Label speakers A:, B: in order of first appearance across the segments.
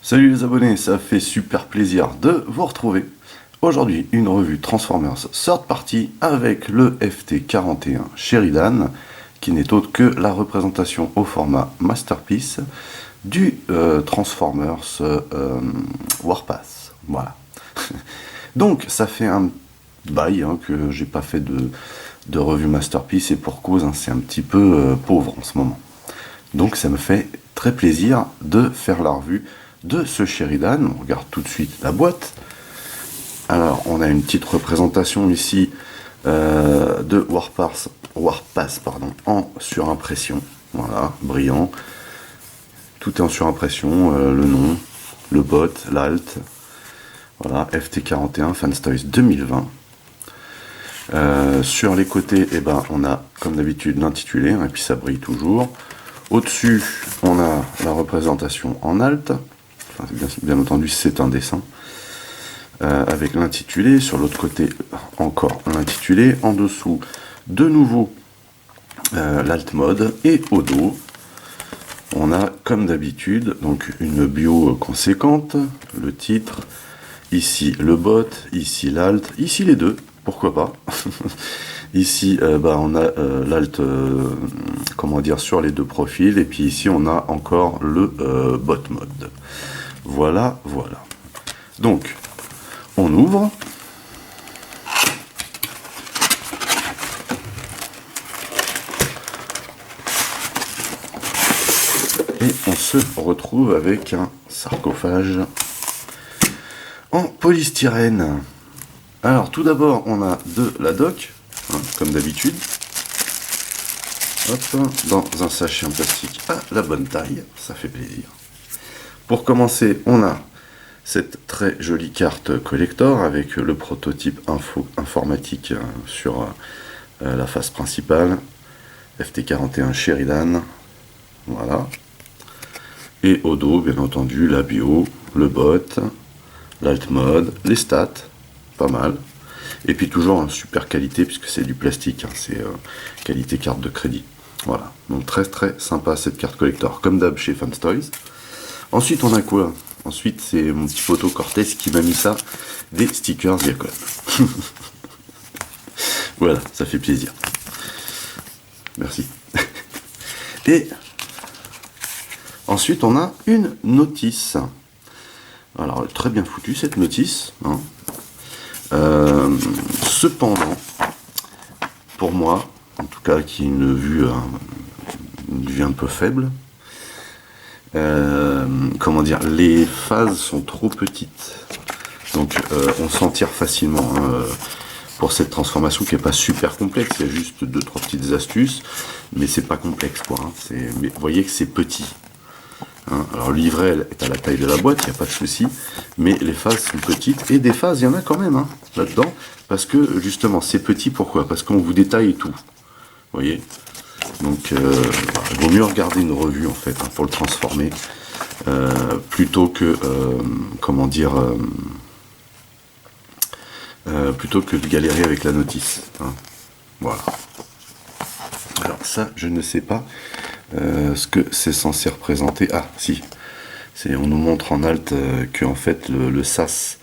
A: Salut les abonnés, ça fait super plaisir de vous retrouver. Aujourd'hui, une revue Transformers Third Party avec le FT41 Sheridan, qui n'est autre que la représentation au format Masterpiece du Transformers Warpath. Voilà. Donc, ça fait un bail que j'ai pas fait de revue Masterpiece, et pour cause, c'est un petit peu pauvre en ce moment. Donc, ça me fait très plaisir de faire la revue de ce Sheridan. On regarde tout de suite la boîte. Alors, on a une petite représentation ici de Warpath en surimpression. Voilà, brillant. Tout est en surimpression, le nom, le bot, l'alt. Voilà, FT41 Fanstoys 2020. Sur les côtés, on a comme d'habitude l'intitulé, et puis ça brille toujours. Au-dessus, on a la représentation en alt. Enfin, bien entendu, c'est un dessin. Avec l'intitulé. Sur l'autre côté, encore l'intitulé. En dessous, de nouveau, l'alt mode. Et au dos, on a, comme d'habitude, donc une bio conséquente. Le titre. Ici, le bot. Ici, l'alt. Ici, les deux. Pourquoi pas. Ici, on a l'alt, comment dire, sur les deux profils, et puis ici, on a encore le bot mode. Voilà, voilà. Donc, on ouvre. Et on se retrouve avec un sarcophage en polystyrène. Alors, tout d'abord, on a de la doc, comme d'habitude. Hop, dans un sachet en plastique à la bonne taille, ça fait plaisir. Pour commencer, on a cette très jolie carte collector avec le prototype informatique sur la face principale. FT41 Sheridan. Voilà. Et au dos, bien entendu, la bio, le bot, l'alt mode, les stats. Pas mal. Et puis toujours en super qualité, puisque c'est du plastique, c'est qualité carte de crédit. Voilà, donc très très sympa cette carte collector, comme d'hab chez Fanstoys. Ensuite on a quoi? Ensuite c'est mon petit poteau Cortez qui m'a mis ça, des stickers Viacom. Voilà, ça fait plaisir. Merci. Et ensuite on a une notice. Alors très bien foutue cette notice, hein. Cependant, pour moi, en tout cas qui a une vue un peu faible, comment dire, les phases sont trop petites, donc on s'en tire facilement pour cette transformation qui est pas super complexe. Il y a juste 2-3 petites astuces, mais c'est pas complexe quoi, mais vous voyez que c'est petit. Alors le livret est à la taille de la boîte, il n'y a pas de souci, mais les phases sont petites, et des phases il y en a quand même là-dedans, parce que justement c'est petit. Pourquoi? Parce qu'on vous détaille tout, vous voyez. Donc il vaut mieux regarder une revue en fait pour le transformer, plutôt que plutôt que de galérer avec la notice, voilà. Alors ça je ne sais pas ce que c'est censé représenter. Ah si, on nous montre en alt que en fait le sas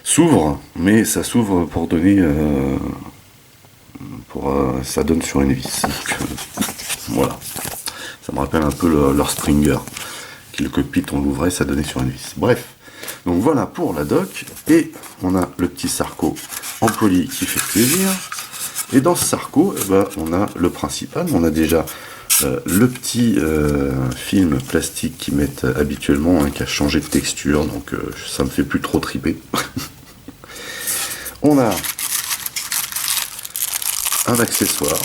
A: s'ouvre, mais ça s'ouvre pour donner ça donne sur une vis. Donc, voilà, ça me rappelle un peu leur Springer, qui le cockpit on l'ouvrait, ça donnait sur une vis. Bref, donc voilà pour la doc. Et on a le petit sarco en poly qui fait plaisir. Et dans ce sarco, on a le principal. On a déjà le petit film plastique qu'ils mettent habituellement, qui a changé de texture, donc ça me fait plus trop triper. On a un accessoire,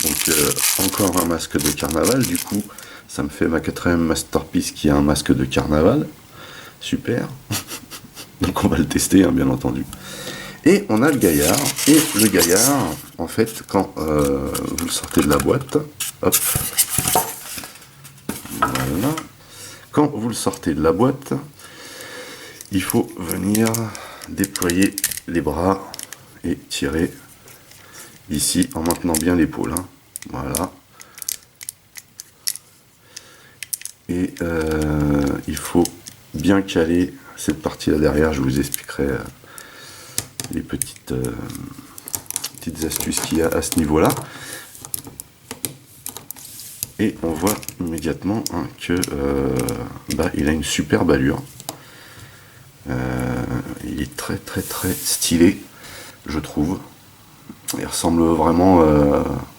A: donc encore un masque de carnaval. Du coup, ça me fait ma 4e masterpiece qui a un masque de carnaval. Super. Donc on va le tester, bien entendu. Et on a le gaillard. Et le gaillard, en fait, quand vous le sortez de la boîte, hop, voilà. Quand vous le sortez de la boîte, il faut venir déployer les bras et tirer ici en maintenant bien l'épaule. Voilà. Et il faut bien caler cette partie-là derrière. Je vous expliquerai les petites astuces qu'il y a à ce niveau-là. Et on voit immédiatement hein, que il a une superbe allure. Il est très très très stylé, je trouve. Il ressemble vraiment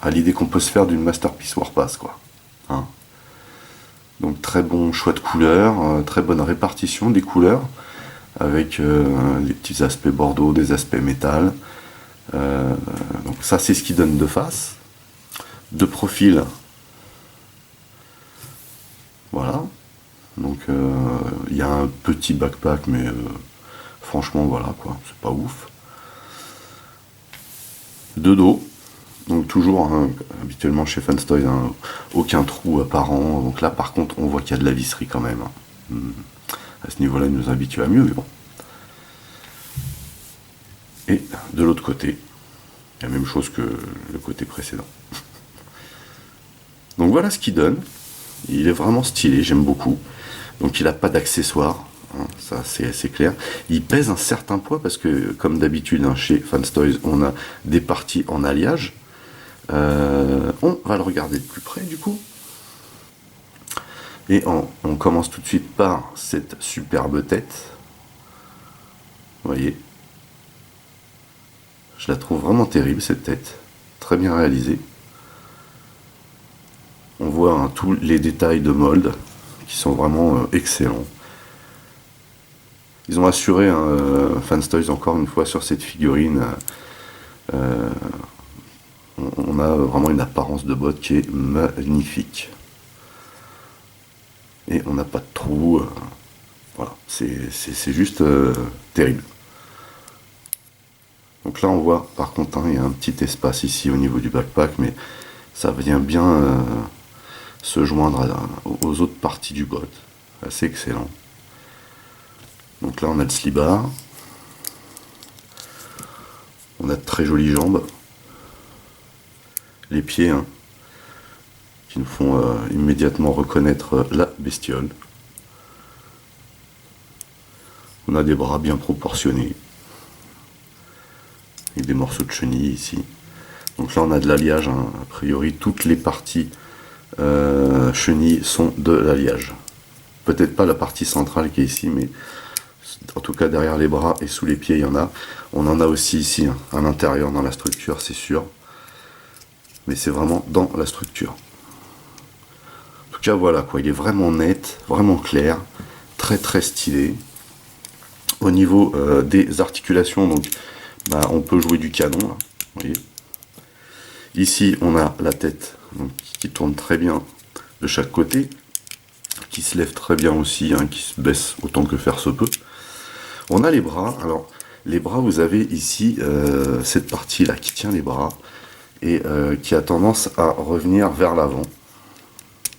A: à l'idée qu'on peut se faire d'une Masterpiece Warpath, quoi. Hein. Donc très bon choix de couleurs, très bonne répartition des couleurs, avec des petits aspects bordeaux, des aspects métal. Donc ça c'est ce qui donne de face. De profil, voilà. Donc il y a un petit backpack, mais franchement voilà quoi, c'est pas ouf. De dos, donc toujours hein, habituellement chez Fanstoys, hein, aucun trou apparent. Donc là par contre on voit qu'il y a de la visserie quand même. Hein. À ce niveau-là, il nous habitue à mieux, mais bon. Et de l'autre côté, la même chose que le côté précédent. Donc voilà ce qu'il donne. Il est vraiment stylé, j'aime beaucoup. Donc il n'a pas d'accessoires, hein, ça c'est assez clair. Il pèse un certain poids parce que comme d'habitude hein, chez Fanstoys, on a des parties en alliage. On va le regarder de plus près du coup. Et on commence tout de suite par cette superbe tête. Vous voyez, je la trouve vraiment terrible cette tête, très bien réalisée. On voit hein, tous les détails de mold qui sont vraiment excellents. Ils ont assuré Fanstoys encore une fois sur cette figurine. On a vraiment une apparence de botte qui est magnifique. Et on n'a pas de trou. Voilà, c'est juste terrible. Donc là on voit par contre hein, il y a un petit espace ici au niveau du backpack, mais ça vient bien se joindre aux autres parties du bot. Assez excellent. Donc là on a le slibard. On a de très jolies jambes. Les pieds hein, qui nous font immédiatement reconnaître la bestiole. On a des bras bien proportionnés. Avec des morceaux de chenille ici. Donc là on a de l'alliage, hein. A priori toutes les parties chenilles sont de l'alliage. Peut-être pas la partie centrale qui est ici, mais en tout cas derrière les bras et sous les pieds il y en a. On en a aussi ici hein, à l'intérieur dans la structure, c'est sûr. Mais c'est vraiment dans la structure. En tout cas voilà quoi, il est vraiment net, vraiment clair, très très stylé. Au niveau des articulations, donc on peut jouer du canon là, vous voyez. Ici on a la tête donc, qui tourne très bien de chaque côté, qui se lève très bien aussi, hein, qui se baisse autant que faire se peut. On a les bras, alors les bras vous avez ici cette partie là qui tient les bras et qui a tendance à revenir vers l'avant.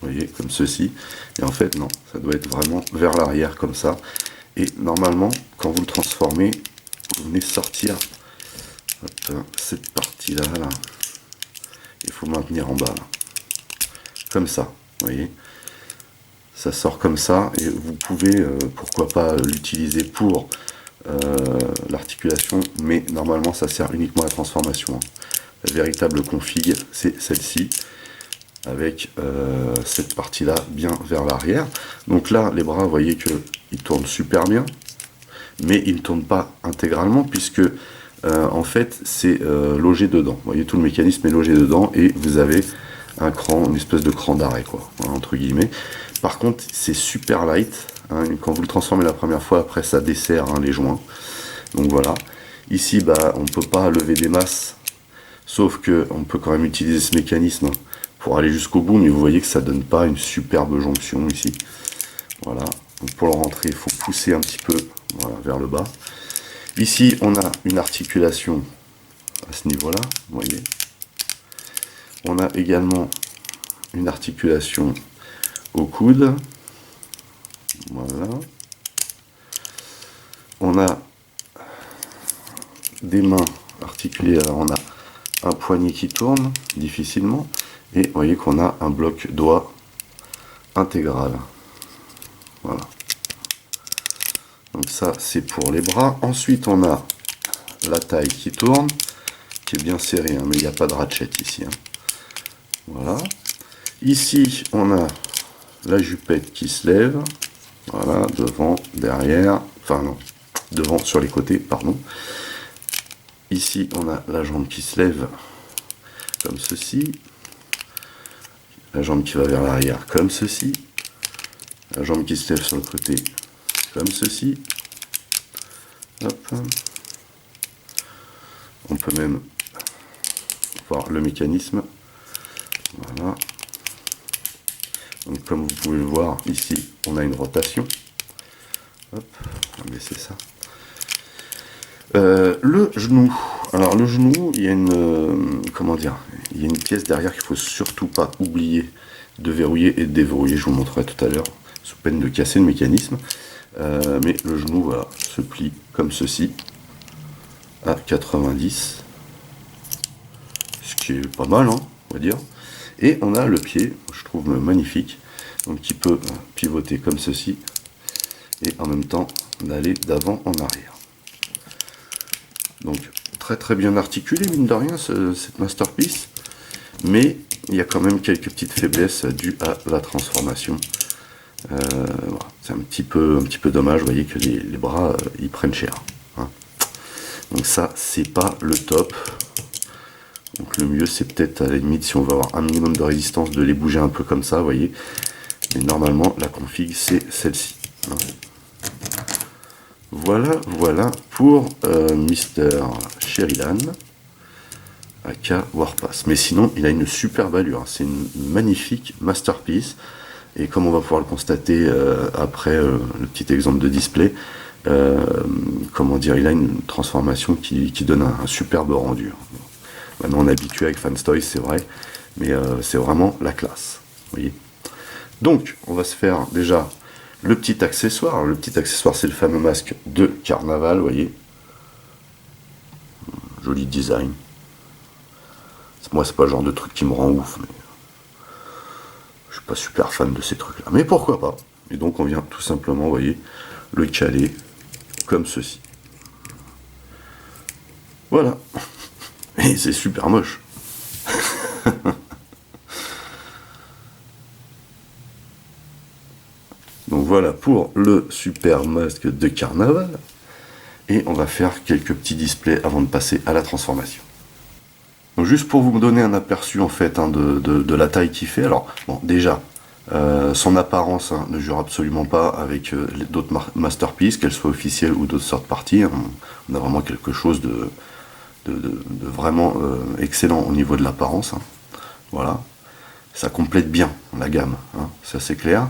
A: Vous voyez, comme ceci. Et en fait non, ça doit être vraiment vers l'arrière comme ça. Et normalement, quand vous le transformez, vous venez sortir cette partie-là. Là. Il faut maintenir en bas. Là. Comme ça, vous voyez. Ça sort comme ça et vous pouvez, pourquoi pas, l'utiliser pour l'articulation. Mais normalement, ça sert uniquement à la transformation. Hein. La véritable config, c'est celle-ci. Avec cette partie-là bien vers l'arrière. Donc là, les bras, vous voyez qu'ils tournent super bien. Mais ils ne tournent pas intégralement puisque en fait c'est logé dedans. Vous voyez, tout le mécanisme est logé dedans et vous avez un cran, une espèce de cran d'arrêt quoi, entre guillemets. Par contre c'est super light, hein, quand vous le transformez la première fois, après ça dessert hein, les joints. Donc voilà. Ici on ne peut pas lever des masses, sauf que on peut quand même utiliser ce mécanisme pour aller jusqu'au bout, mais vous voyez que ça donne pas une superbe jonction ici. Voilà. Donc pour le rentrer, il faut pousser un petit peu voilà, vers le bas. Ici, on a une articulation à ce niveau-là, vous voyez. On a également une articulation au coude. Voilà. On a des mains articulées, alors on a un poignet qui tourne difficilement, et vous voyez qu'on a un bloc doigt intégral. Voilà. Donc ça c'est pour les bras. Ensuite on a la taille qui tourne, qui est bien serrée, hein, mais il n'y a pas de ratchet ici. Hein. Voilà. Ici on a la jupette qui se lève. Voilà, devant, derrière, enfin non, devant sur les côtés, pardon. Ici on a la jambe qui se lève comme ceci. La jambe qui va vers l'arrière comme ceci. La jambe qui se lève sur le côté comme ceci. Hop. On peut même voir le mécanisme. Voilà. Donc comme vous pouvez le voir, ici on a une rotation. Hop, on va baisser ça. Le genou. Alors le genou, il y a une comment dire, il y a une pièce derrière qu'il faut surtout pas oublier de verrouiller et de déverrouiller. Je vous montrerai tout à l'heure, sous peine de casser le mécanisme. Mais le genou, voilà, se plie comme ceci à 90, ce qui est pas mal, hein, on va dire. Et on a le pied, je trouve magnifique, donc qui peut pivoter comme ceci et en même temps d'aller d'avant en arrière. Donc très très bien articulé, mine de rien, cette masterpiece, mais il y a quand même quelques petites faiblesses dues à la transformation. Voilà. C'est un petit peu dommage, vous voyez que les bras ils prennent cher. Hein. Donc ça c'est pas le top. Donc le mieux c'est peut-être à la limite si on veut avoir un minimum de résistance de les bouger un peu comme ça, vous voyez. Mais normalement la config c'est celle-ci. Hein. Voilà pour Mr. Sheridan aka Warpath. Mais sinon il a une superbe allure, hein. C'est une magnifique masterpiece. Et comme on va pouvoir le constater après le petit exemple de display, comment dire, il a une transformation qui donne un superbe rendu. Maintenant on est habitué avec Fanstoys, c'est vrai, mais c'est vraiment la classe. Vous voyez. Donc on va se faire déjà le petit accessoire. Alors, le petit accessoire c'est le fameux masque de carnaval, vous voyez. Joli design. Moi c'est pas le genre de truc qui me rend ouf, mais je suis pas super fan de ces trucs là, mais pourquoi pas. Et donc on vient tout simplement, vous voyez, le caler comme ceci. Voilà. Et c'est super moche. Donc voilà pour le super masque de carnaval. Et on va faire quelques petits displays avant de passer à la transformation. Donc juste pour vous donner un aperçu en fait, hein, de la taille qu'il fait. Alors bon, déjà son apparence, hein, ne jure absolument pas avec d'autres masterpieces, qu'elles soient officielles ou d'autres sortes parties. Hein. On a vraiment quelque chose de vraiment excellent au niveau de l'apparence. Hein. Voilà, ça complète bien la gamme, hein, ça c'est clair.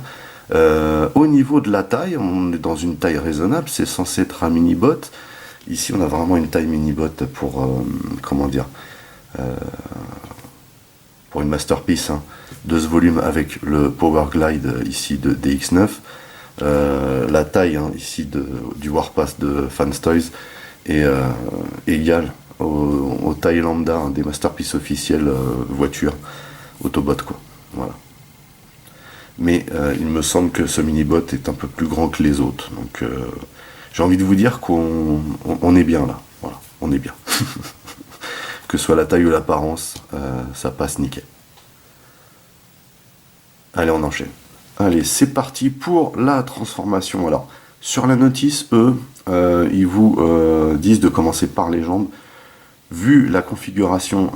A: Au niveau de la taille, on est dans une taille raisonnable, c'est censé être un mini bot. Ici on a vraiment une taille mini bot pour comment dire, pour une masterpiece, hein, de ce volume avec le Power Glide ici de DX9. La taille, hein, ici du Warpath de Fanstoys est égale aux tailles lambda, hein, des masterpieces officielles voitures Autobot, quoi. Voilà. Mais il me semble que ce mini-bot est un peu plus grand que les autres. Donc j'ai envie de vous dire qu'on est bien là. Voilà, on est bien. Que ce soit la taille ou l'apparence, ça passe nickel. Allez, on enchaîne. Allez, c'est parti pour la transformation. Alors, sur la notice, eux, ils vous disent de commencer par les jambes. Vu la configuration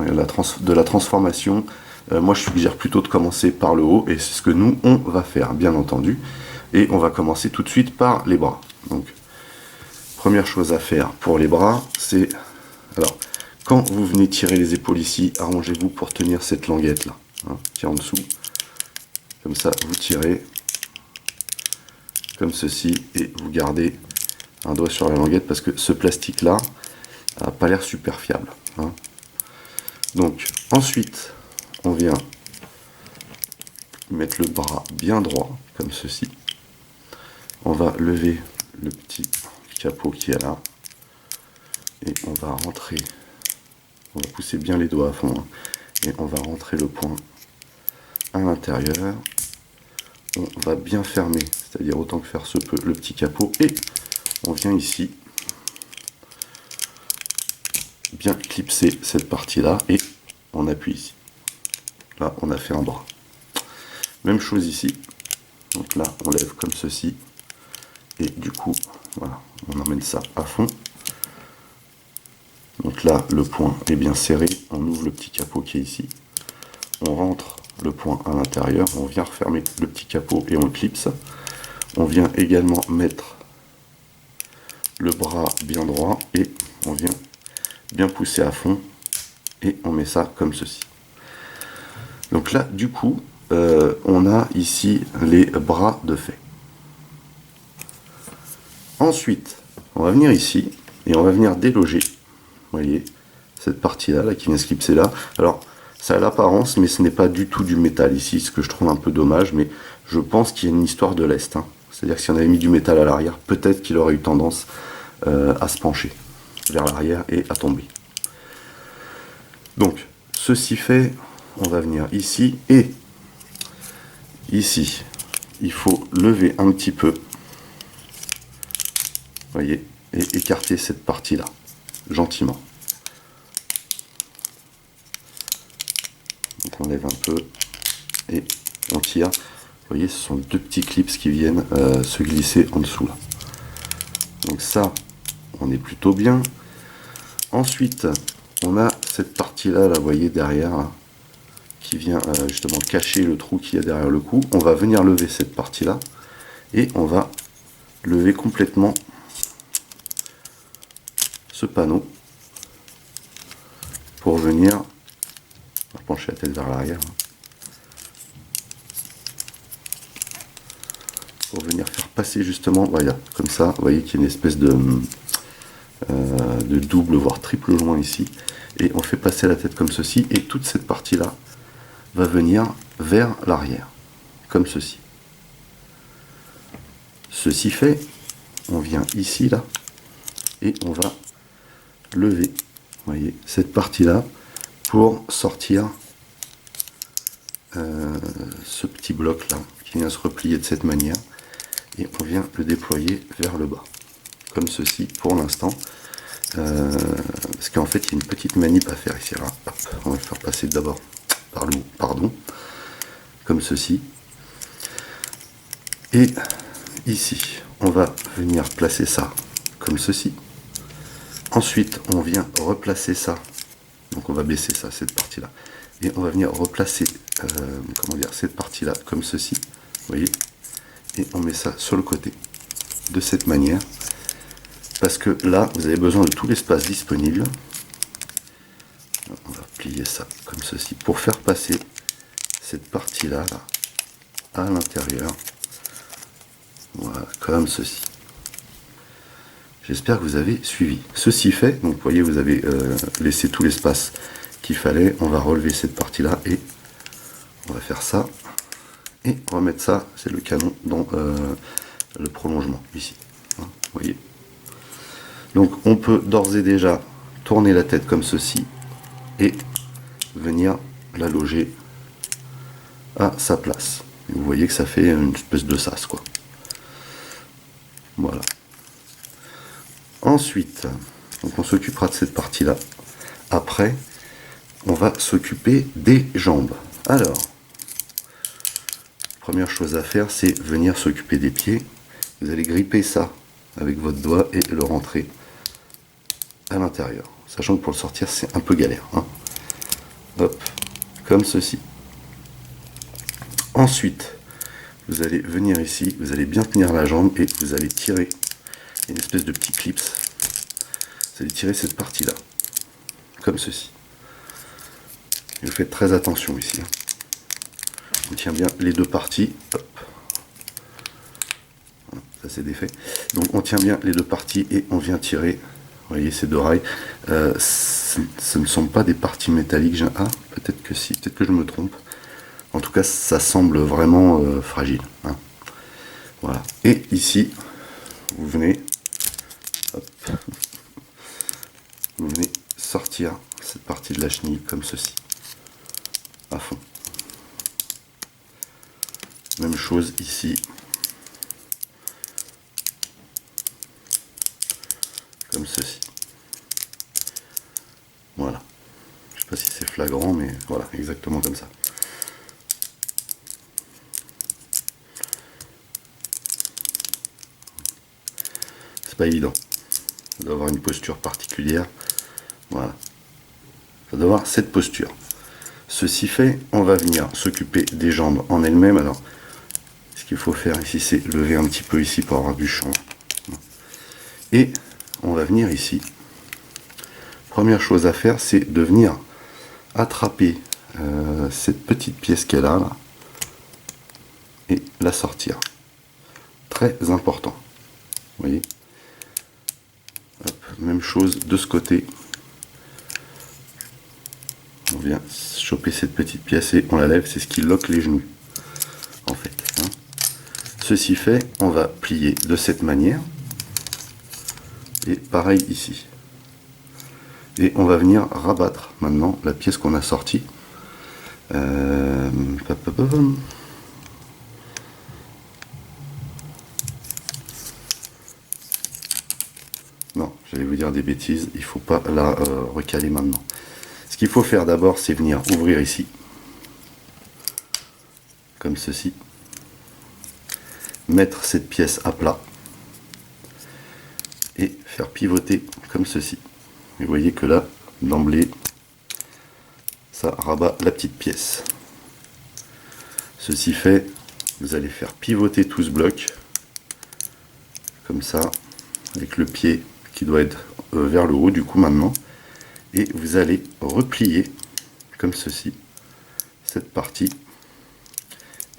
A: de la transformation, moi je suggère plutôt de commencer par le haut, et c'est ce que nous, on va faire, bien entendu. Et on va commencer tout de suite par les bras. Donc, première chose à faire pour les bras, c'est... Alors, quand vous venez tirer les épaules ici, arrangez-vous pour tenir cette languette là, hein, qui est en dessous. Comme ça, vous tirez comme ceci et vous gardez un doigt sur la languette parce que ce plastique là n'a pas l'air super fiable. Hein. Donc ensuite, on vient mettre le bras bien droit comme ceci. On va lever le petit capot qui est là et on va rentrer. On va pousser bien les doigts à fond, hein, et on va rentrer le poing à l'intérieur. On va bien fermer, c'est-à-dire autant que faire se peut, le petit capot, et on vient ici bien clipser cette partie là et on appuie ici. Là on a fait un bras. Même chose ici. Donc là on lève comme ceci et du coup voilà, on emmène ça à fond. Donc là le point est bien serré, on ouvre le petit capot qui est ici, on rentre le point à l'intérieur, on vient refermer le petit capot et on le clipse. On vient également mettre le bras bien droit et on vient bien pousser à fond et on met ça comme ceci. Donc là du coup on a ici les bras de fait. Ensuite on va venir ici et on va venir déloger, vous voyez, cette partie là, qui vient se clipser là. Alors ça a l'apparence mais ce n'est pas du tout du métal ici, ce que je trouve un peu dommage, mais je pense qu'il y a une histoire de lest, hein. C'est-à-dire que si on avait mis du métal à l'arrière, peut-être qu'il aurait eu tendance à se pencher vers l'arrière et à tomber. Donc ceci fait, on va venir ici et ici il faut lever un petit peu, vous voyez, et écarter cette partie là gentiment. Donc on lève un peu et on tire. Vous voyez, ce sont deux petits clips qui viennent se glisser en dessous là. Donc ça, on est plutôt bien. Ensuite, on a cette partie là, vous voyez, derrière là, qui vient justement cacher le trou qu'il y a derrière le cou. On va venir lever cette partie là et on va lever complètement ce panneau pour venir, on va pencher la tête vers l'arrière, pour venir faire passer justement, voilà, comme ça, vous voyez qu'il y a une espèce de double voire triple joint ici, et on fait passer la tête comme ceci, et toute cette partie là va venir vers l'arrière, comme ceci. Ceci fait, on vient ici là, et on va lever, vous voyez, cette partie là, pour sortir ce petit bloc là, qui vient se replier de cette manière, et on vient le déployer vers le bas, comme ceci pour l'instant. Parce qu'en fait il y a une petite manip à faire ici. Alors, hop, on va le faire passer d'abord par le haut, pardon, comme ceci. Et ici, on va venir placer ça comme ceci. Ensuite, on vient replacer ça. Donc on va baisser ça, cette partie-là. Et on va venir replacer comment dire, cette partie-là comme ceci. Vous voyez? Et on met ça sur le côté de cette manière. Parce que là, vous avez besoin de tout l'espace disponible. On va plier ça comme ceci pour faire passer cette partie-là là, à l'intérieur. Voilà, comme ceci. J'espère que vous avez suivi. Ceci fait, donc vous voyez, vous avez laissé tout l'espace qu'il fallait. On va relever cette partie-là et on va faire ça. Et on va mettre ça, c'est le canon, dans le prolongement, ici. Hein, vous voyez. Donc on peut d'ores et déjà tourner la tête comme ceci et venir la loger à sa place. Et vous voyez que ça fait une espèce de sas, quoi. Voilà. Ensuite, donc on s'occupera de cette partie-là. Après, on va s'occuper des jambes. Alors, première chose à faire, c'est venir s'occuper des pieds. Vous allez gripper ça avec votre doigt et le rentrer à l'intérieur. Sachant que pour le sortir, c'est un peu galère. Hein. Hop, comme ceci. Ensuite, vous allez venir ici, vous allez bien tenir la jambe et vous allez tirer une espèce de petit clips. Vous allez tirer cette partie-là, comme ceci. Et vous faites très attention ici. On tient bien les deux parties. Hop. Ça c'est défait. Donc on tient bien les deux parties et on vient tirer. Vous voyez ces deux rails. Ce ne sont pas des parties métalliques. Ah, peut-être que si, peut-être que je me trompe. En tout cas, ça semble vraiment fragile. Hein. Voilà. Et ici, vous venez, hop, vous venez sortir cette partie de la chenille comme ceci, à fond. Même chose ici. ceci. Voilà. Je sais pas si c'est flagrant, mais voilà, exactement comme ça. C'est pas évident. Ça doit avoir une posture particulière. Voilà. Ça doit avoir cette posture. Ceci fait, on va venir s'occuper des jambes en elles-mêmes. Alors, ce qu'il faut faire ici, c'est lever un petit peu ici pour avoir du champ. Et on va venir ici. Première chose à faire, c'est de venir attraper cette petite pièce qu'elle a là et la sortir. Très important. Vous voyez. Hop, même chose de ce côté. On vient choper cette petite pièce et on la lève. C'est ce qui loque les genoux. En fait. Hein. Ceci fait, on va plier de cette manière. Et pareil ici. Et on va venir rabattre maintenant la pièce qu'on a sortie. Non, j'allais vous dire des bêtises, il ne faut pas la recaler maintenant. Ce qu'il faut faire d'abord, c'est venir ouvrir ici, comme ceci, mettre cette pièce à plat et faire pivoter comme ceci. Et vous voyez que là, d'emblée, ça rabat la petite pièce. Ceci fait, vous allez faire pivoter tout ce bloc, comme ça, avec le pied qui doit être vers le haut du coup maintenant, et vous allez replier comme ceci cette partie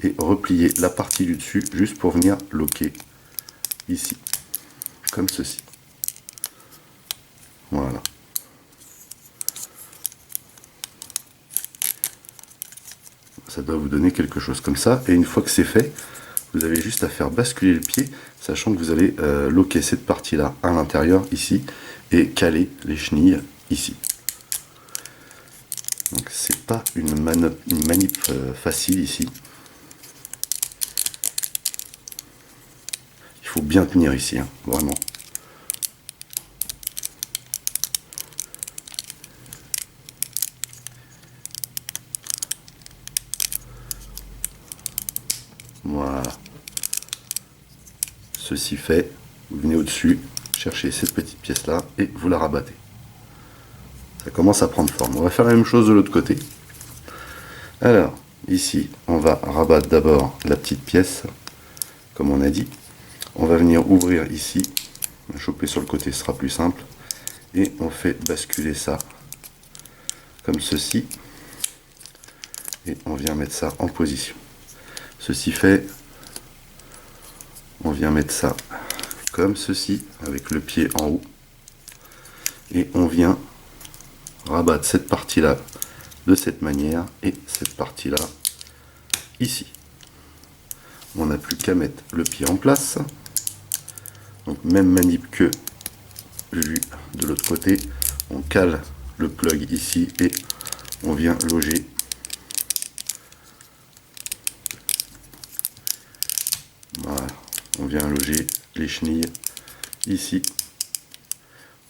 A: et replier la partie du dessus juste pour venir loquer ici comme ceci. Voilà. Ça doit vous donner quelque chose comme ça, et une fois que c'est fait, vous avez juste à faire basculer le pied, sachant que vous allez loquer cette partie là à l'intérieur ici et caler les chenilles ici. Donc c'est pas une manip facile ici. Il faut bien tenir ici, hein, vraiment. Voilà. Ceci fait, vous venez au-dessus, cherchez cette petite pièce là et vous la rabattez. Ça commence à prendre forme. On va faire la même chose de l'autre côté. Alors, ici, on va rabattre d'abord la petite pièce, comme on a dit. On va venir ouvrir ici, choper sur le côté, ce sera plus simple. Et on fait basculer ça comme ceci. Et on vient mettre ça en position. Ceci fait, on vient mettre ça comme ceci, avec le pied en haut. Et on vient rabattre cette partie-là de cette manière et cette partie-là ici. On n'a plus qu'à mettre le pied en place. Donc même manip que vu de l'autre côté. On cale le plug ici et on vient loger voilà, on vient loger les chenilles ici.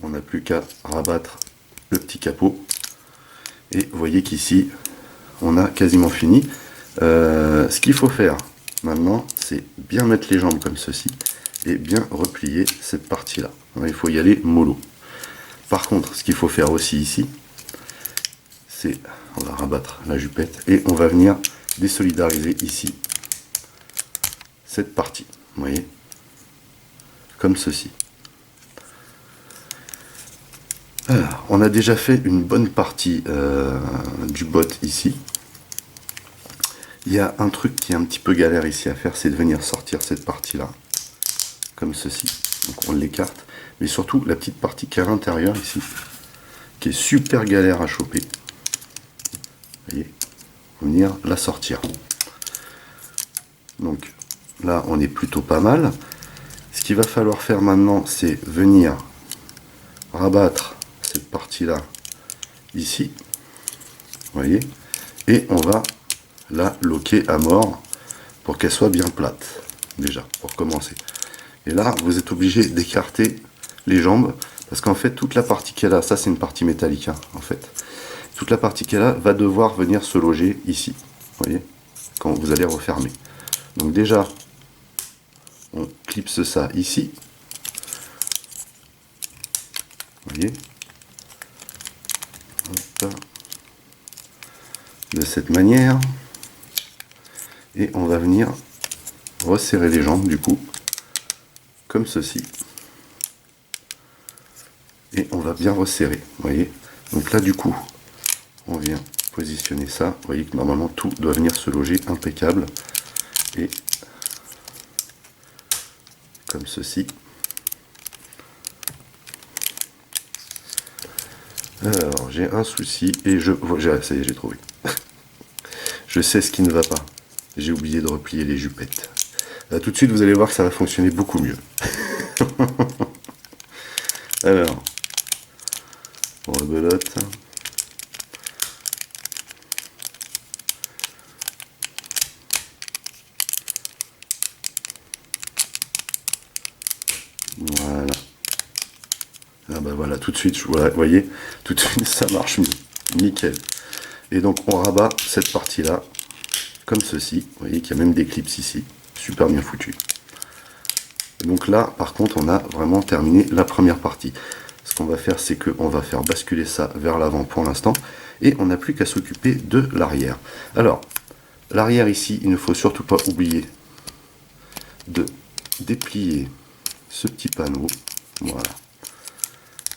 A: On n'a plus qu'à rabattre le petit capot et vous voyez qu'ici on a quasiment fini. Ce qu'il faut faire maintenant, c'est bien mettre les jambes comme ceci et bien replier cette partie là. Il faut y aller mollo. Par contre, ce qu'il faut faire aussi ici, c'est on va rabattre la jupette et on va venir désolidariser ici cette partie, vous voyez, comme ceci. Alors, on a déjà fait une bonne partie du bot ici. Il y a un truc qui est un petit peu galère ici à faire, c'est de venir sortir cette partie là, comme ceci. Donc on l'écarte, mais surtout la petite partie qui est à l'intérieur ici, qui est super galère à choper. Vous voyez, venir la sortir. Donc là on est plutôt pas mal. Ce qu'il va falloir faire maintenant, c'est venir rabattre cette partie là ici, vous voyez, et on va la loquer à mort pour qu'elle soit bien plate déjà pour commencer. Et là vous êtes obligé d'écarter les jambes Parce qu'en fait, toute la partie qu'elle a, ça c'est une partie métallique, hein, en fait. Toute la partie qu'elle a va devoir venir se loger ici. Vous voyez, quand vous allez refermer. Donc déjà, on clipse ça ici. Vous voyez, hop, de cette manière. Et on va venir resserrer les jambes du coup, comme ceci. Et on va bien resserrer, vous voyez. Donc là du coup, on vient positionner ça. Vous voyez que normalement tout doit venir se loger impeccable. Et comme ceci. Alors j'ai un souci et ça y est, j'ai trouvé. Je sais ce qui ne va pas. J'ai oublié de replier les jupettes. Là, tout de suite vous allez voir que ça va fonctionner beaucoup mieux. Alors, on rebelote. Voilà. Ah bah voilà, tout de suite, vous voyez, tout de suite ça marche mieux. Nickel. Et donc on rabat cette partie-là, comme ceci. Vous voyez qu'il y a même des clips ici. Super bien foutu. Et donc là, par contre, on a vraiment terminé la première partie. Ce qu'on va faire, c'est qu'on va faire basculer ça vers l'avant pour l'instant. Et on n'a plus qu'à s'occuper de l'arrière. Alors, l'arrière ici, il ne faut surtout pas oublier de déplier ce petit panneau. Voilà.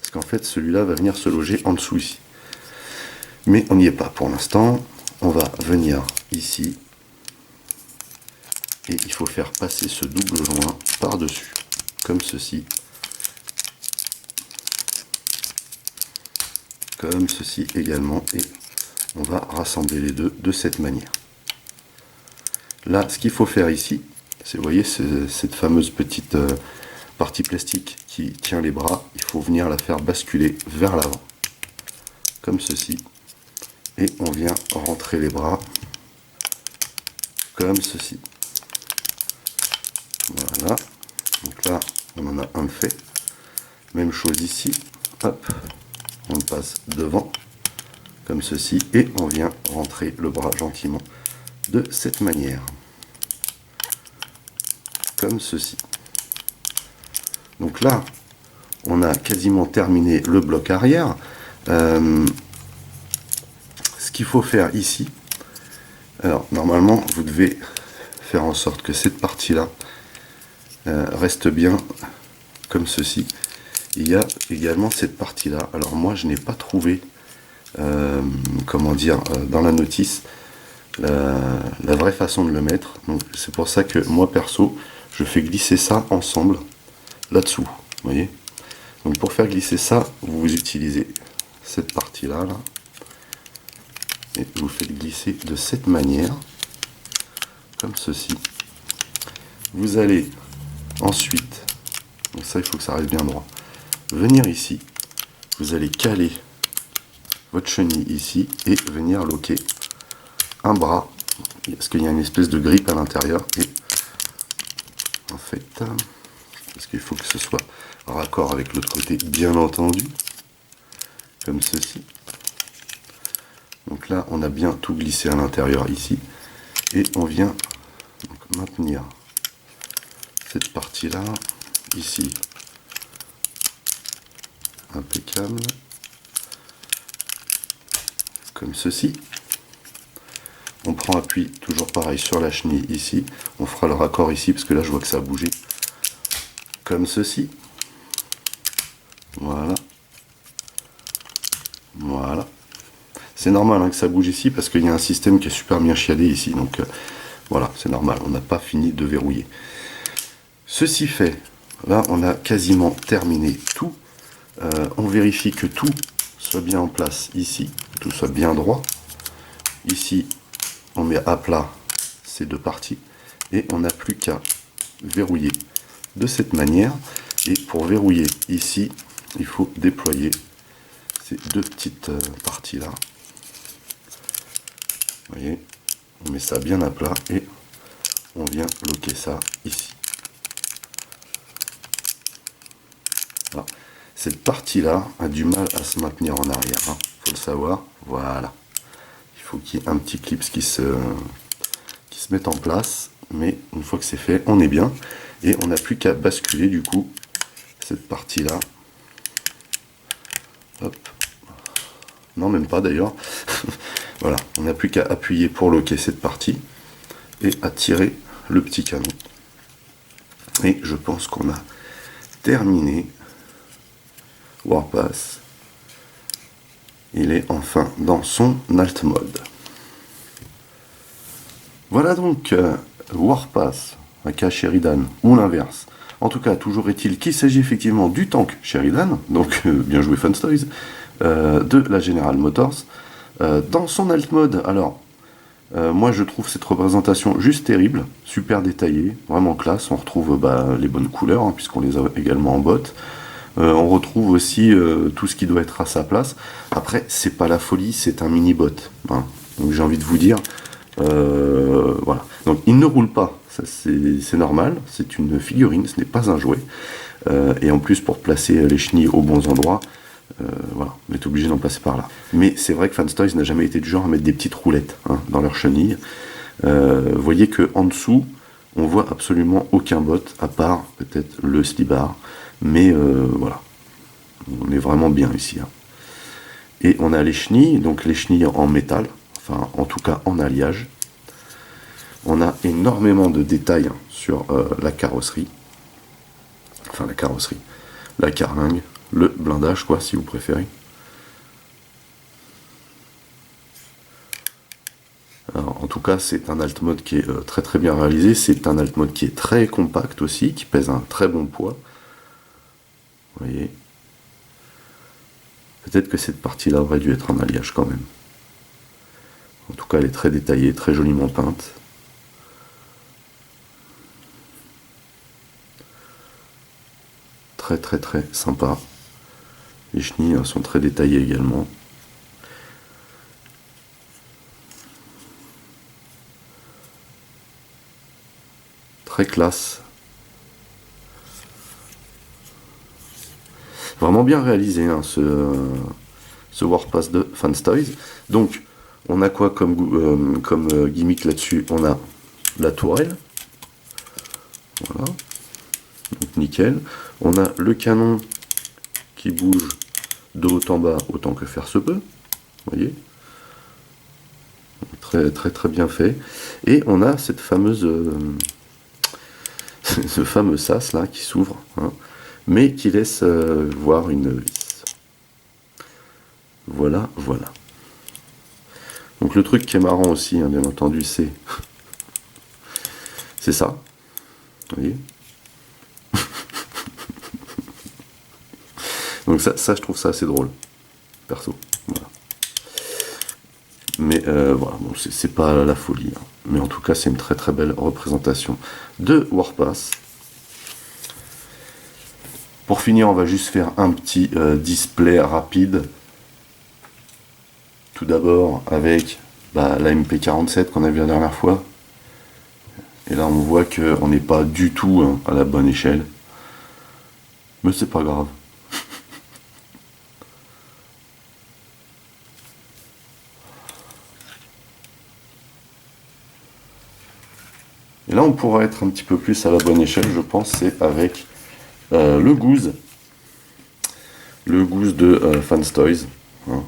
A: Parce qu'en fait, celui-là va venir se loger en dessous ici. Mais on n'y est pas pour l'instant. On va venir ici. Et il faut faire passer ce double joint par-dessus. Comme ceci. Comme ceci également. Et on va rassembler les deux de cette manière. Là, ce qu'il faut faire ici, c'est, vous voyez, cette fameuse petite partie plastique qui tient les bras, il faut venir la faire basculer vers l'avant. Comme ceci. Et on vient rentrer les bras comme ceci. Voilà. Donc là, on en a un fait. Même chose ici. Hop. On passe devant. Comme ceci. Et on vient rentrer le bras gentiment de cette manière. Comme ceci. Donc là, on a quasiment terminé le bloc arrière. Ce qu'il faut faire ici, alors normalement vous devez faire en sorte que cette partie là reste bien comme ceci. Il y a également cette partie là, alors moi je n'ai pas trouvé comment dire dans la notice la vraie façon de le mettre, donc c'est pour ça que moi perso je fais glisser ça ensemble là dessous, vous voyez. Donc pour faire glisser ça, vous utilisez cette partie là, et vous faites glisser de cette manière, comme ceci. Vous allez ensuite, donc ça il faut que ça reste bien droit, venir ici, vous allez caler votre chenille ici et venir loquer un bras, parce qu'il y a une espèce de grippe à l'intérieur, et en fait, parce qu'il faut que ce soit raccord avec l'autre côté, bien entendu, comme ceci. Donc là, on a bien tout glissé à l'intérieur ici. Et on vient donc maintenir cette partie-là, ici, impeccable, comme ceci. On prend appui, toujours pareil, sur la chenille ici. On fera le raccord ici, parce que là, je vois que ça a bougé. Comme ceci. Voilà. Voilà. C'est normal hein, que ça bouge ici parce qu'il y a un système qui est super bien chiadé ici. Donc voilà, c'est normal. On n'a pas fini de verrouiller. Ceci fait, là on a quasiment terminé tout. On vérifie que tout soit bien en place ici, que tout soit bien droit. Ici, on met à plat ces deux parties et on n'a plus qu'à verrouiller de cette manière. Et pour verrouiller ici, il faut déployer ces deux petites parties là. Vous voyez, on met ça bien à plat et on vient bloquer ça ici. Voilà. cette partie-là a du mal à se maintenir en arrière, hein. Faut le savoir. Voilà. Il faut qu'il y ait un petit clip qui se mette en place. Mais une fois que c'est fait, on est bien. Et on n'a plus qu'à basculer du coup cette partie-là. Hop. Non, même pas d'ailleurs. Voilà. On n'a plus qu'à appuyer pour loquer cette partie. Et à tirer le petit canon. Et je pense qu'on a terminé. Warpath. Il est enfin dans son alt mode. Voilà donc Warpath aka Sheridan, ou l'inverse. En tout cas, toujours est-il qu'il s'agit effectivement du tank Sheridan, donc bien joué Funstoys, de la General Motors, dans son alt mode. Alors, moi je trouve cette représentation juste terrible, super détaillée, vraiment classe. On retrouve les bonnes couleurs, hein, puisqu'on les a également en botte. On retrouve aussi tout ce qui doit être à sa place. Après, c'est pas la folie, c'est un mini-bot. Hein. Donc j'ai envie de vous dire, voilà. Donc il ne roule pas, ça c'est normal, c'est une figurine, ce n'est pas un jouet. Et en plus, pour placer les chenilles aux bons endroits, voilà, on est obligé d'en passer par là. Mais c'est vrai que Funstoys n'a jamais été du genre à mettre des petites roulettes, hein, dans leurs chenilles. Vous voyez qu'en dessous, on voit absolument aucun bot, à part peut-être le slibar. Mais voilà, on est vraiment bien ici. Hein. Et on a les chenilles, donc les chenilles en métal, enfin en tout cas en alliage. On a énormément de détails sur la carrosserie, enfin la carrosserie, la carlingue, le blindage quoi si vous préférez. Alors, en tout cas, c'est un alt mode qui est très très bien réalisé. C'est un alt mode qui est très compact aussi, qui pèse un très bon poids. Vous voyez, peut-être que cette partie-là aurait dû être en alliage quand même. En tout cas, elle est très détaillée, très joliment peinte. Très très très sympa. Les chenilles sont très détaillées également. Très classe. Vraiment bien réalisé, hein, ce Warpath de Funstoys. Donc, on a quoi comme gimmick là-dessus? On a la tourelle. Voilà. Donc, nickel. On a le canon qui bouge de haut en bas autant que faire se peut. Vous voyez? Très très très bien fait. Et on a cette fameuse... ce fameux sas là qui s'ouvre. Hein, mais qui laisse voir une vis. Voilà, voilà. Donc le truc qui est marrant aussi, hein, bien entendu, c'est ça. Vous voyez. Donc ça, je trouve ça assez drôle, perso. Voilà. Mais voilà, bon, c'est pas la folie. Hein. Mais en tout cas, c'est une très très belle représentation de Warpath. Pour finir, on va juste faire un petit display rapide. Tout d'abord avec la MP47 qu'on a vu la dernière fois. Et là, on voit qu'on n'est pas du tout hein, à la bonne échelle. Mais c'est pas grave. Et là, on pourra être un petit peu plus à la bonne échelle, je pense, c'est avec le Goose. Le Goose de Funstoys. Hein.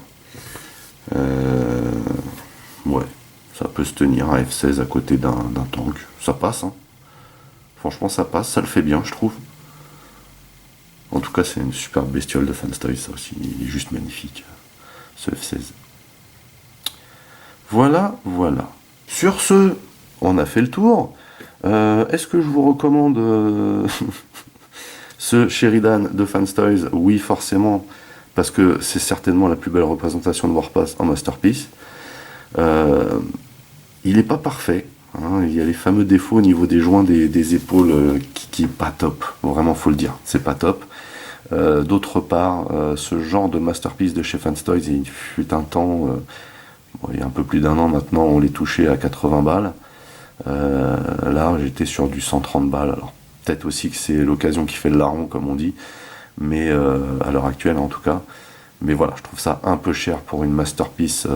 A: Ouais, ça peut se tenir un F16 à côté d'un tank. Ça passe, hein. Franchement, ça passe, ça le fait bien, je trouve. En tout cas, c'est une super bestiole de Funstoys, ça aussi. Il est juste magnifique, ce F16. Voilà, voilà. Sur ce, on a fait le tour. Est-ce que je vous recommande ce Sheridan de Funstoys? Oui, forcément, parce que c'est certainement la plus belle représentation de Warpath en Masterpiece. Il n'est pas parfait. Hein, il y a les fameux défauts au niveau des joints des épaules qui est pas top. Vraiment, faut le dire, c'est pas top. D'autre part, ce genre de Masterpiece de chez Funstoys, il fut un temps, il y a un peu plus d'un an maintenant, on les touchait à 80 balles. Là, j'étais sur du 130 balles. Alors, peut-être aussi que c'est l'occasion qui fait le larron, comme on dit.
B: mais à l'heure actuelle en tout cas. Mais voilà, je trouve ça un peu cher pour une masterpiece,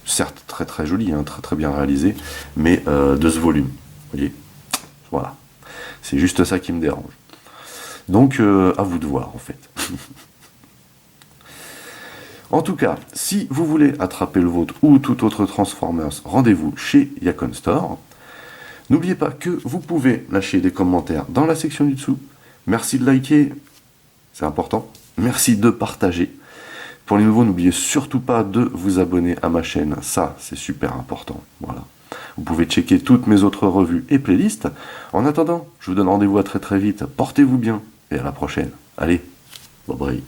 B: certes très très jolie, hein, très très bien réalisée, mais de ce volume. Vous voyez, voilà. C'est juste ça qui me dérange. Donc à vous de voir en fait. En tout cas, si vous voulez attraper le vôtre ou tout autre Transformers, rendez-vous chez Yacon Store. N'oubliez pas que vous pouvez lâcher des commentaires dans la section du dessous. Merci de liker, c'est important. Merci de partager. Pour les nouveaux, n'oubliez surtout pas de vous abonner à ma chaîne, ça c'est super important. Voilà. Vous pouvez checker toutes mes autres revues et playlists. En attendant, je vous donne rendez-vous à très très vite. Portez-vous bien et à la prochaine. Allez, bye bye.